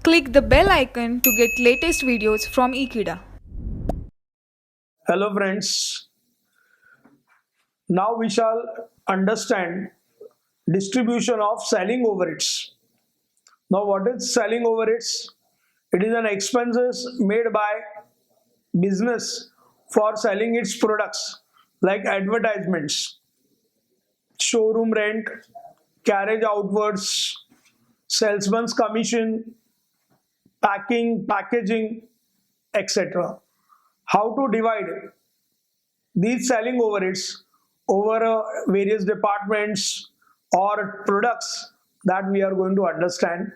Click the bell icon to get latest videos from Ekeeda. Hello friends, now we shall understand distribution of selling overheads. Now what is selling overheads? It is an expenses made by business for selling its products like advertisements, showroom rent, carriage outwards, salesman's commission, packing, packaging, etc. How to divide these selling overheads over various departments or products that we are going to understand.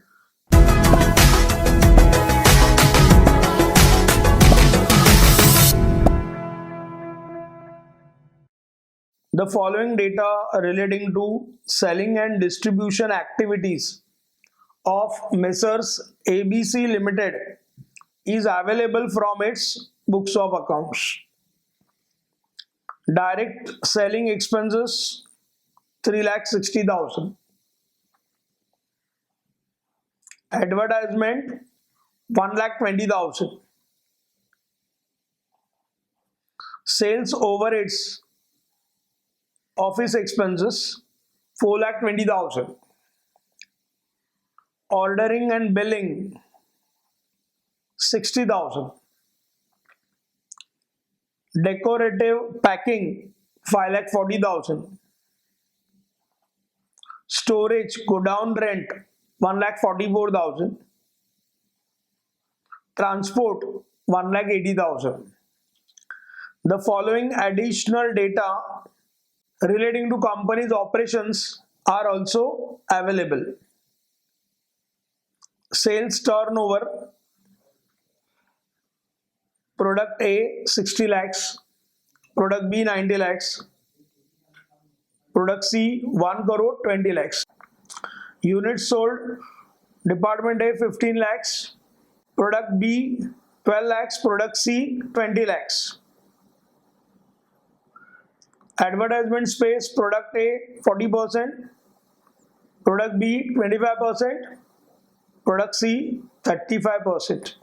The following data relating to selling and distribution activities of Messrs. ABC Limited is available from its books of accounts. Direct selling expenses 3,60,000. Advertisement 1,20,000. Sales overheads, office expenses 4,20,000. Ordering and billing 60,000. Decorative packing 5,40,000. Storage godown rent 1,44,000. Transport 1,80,000. The following additional data relating to company's operations are also available. Sales turnover, product A 60 lakhs, product B 90 lakhs, product C 1 crore 20 lakhs. Units sold, department A 15 lakhs, product B 12 lakhs, product C 20 lakhs. Advertisement space, product A 40%, product B 25%, product C 35%.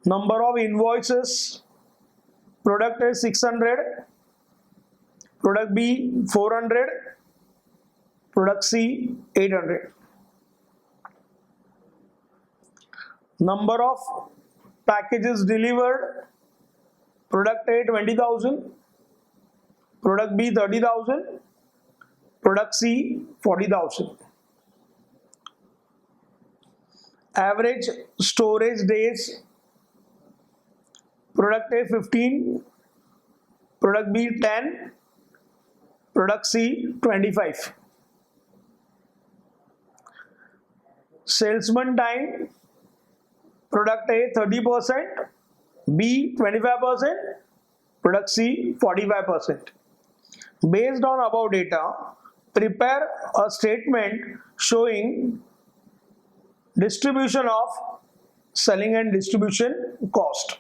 Number of invoices, product A 600, product B 400, product C 800. Number of packages delivered, product A 20,000, product B 30,000, product C 40,000. Average storage days, product A 15, product B 10, product C 25. Salesman time, product A 30%, B 25%, product C 45%. Based on above data, prepare a statement showing distribution of selling and distribution cost.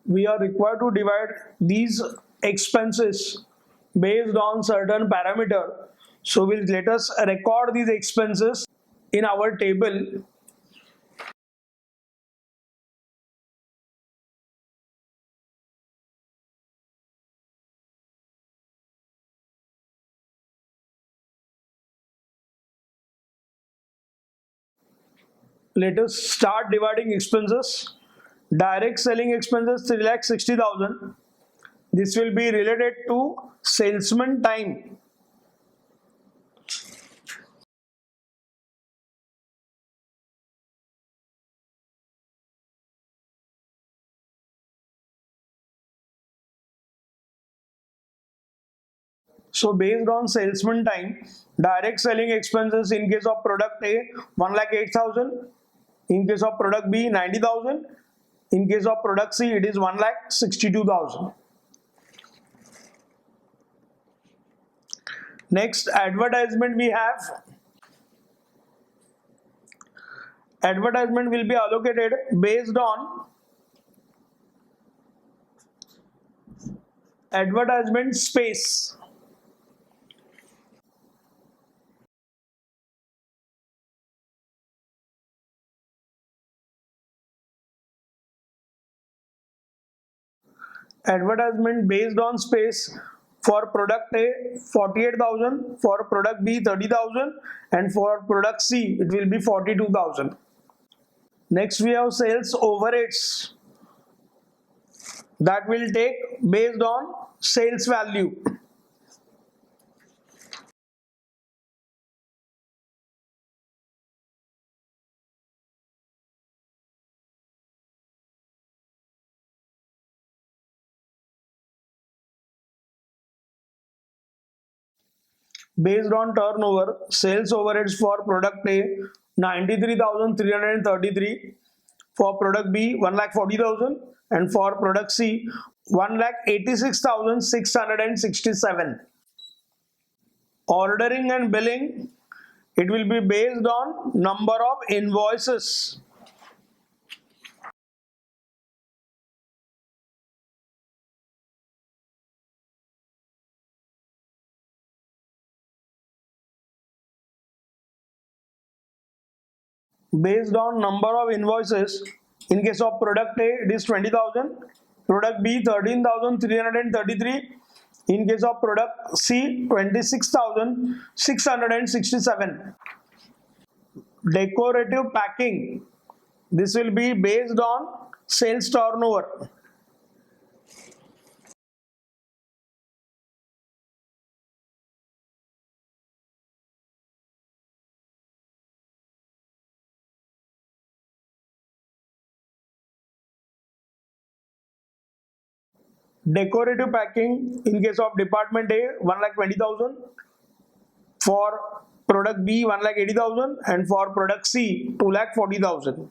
We are required to divide these expenses based on certain parameter. So let us record these expenses in our table. Let us start dividing expenses. Direct selling expenses 3,60,000. This will be related to salesman time. So based on salesman time, direct selling expenses in case of product A 1,08,000, in case of product B 90,000, in case of product C it is 1,62,000. Next, advertisement we have. advertisement will be allocated based on advertisement space. Advertisement based on space for product A 48,000, for product B 30,000, and for product C it will be 42,000. Next we have sales overheads that will take based on sales value. Based on turnover, sales overheads for product A 93,333, for product B 1,40,000, and for product C 1,86,667. Ordering and billing, it will be based on number of invoices. Based on number of invoices, in case of product A it is 20,000, product B 13,333, in case of product C 26,667. Decorative packing, this will be based on sales turnover. Decorative packing, in case of department A 1,20,000, for product B 1,80,000, and for product C 2,40,000.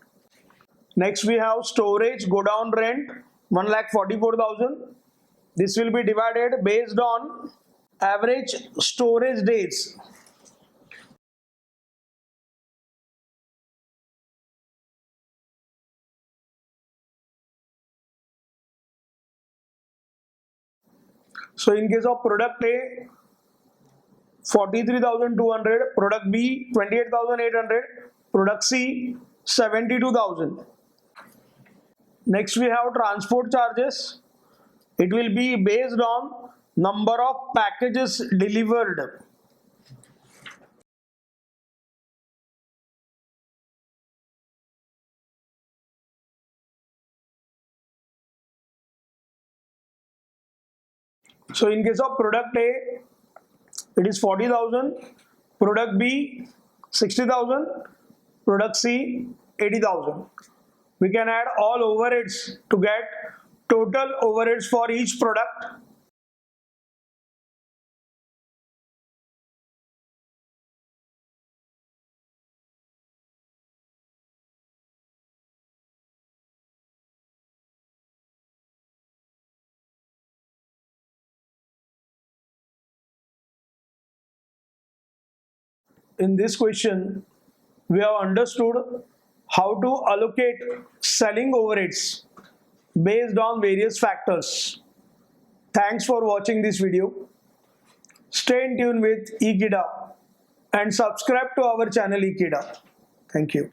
Next we have storage godown rent 1,44,000. This will be divided based on average storage days. So in case of product A 43,200, product B 28,800, product C 72,000. Next we have transport charges. It will be based on number of packages delivered. So in case of product A, it is 40,000, product B 60,000, product C 80,000. We can add all overheads to get total overheads for each product. In this question, we have understood how to allocate selling overheads based on various factors. Thanks for watching this video. Stay in tune with Ekeeda and subscribe to our channel Ekeeda. Thank you.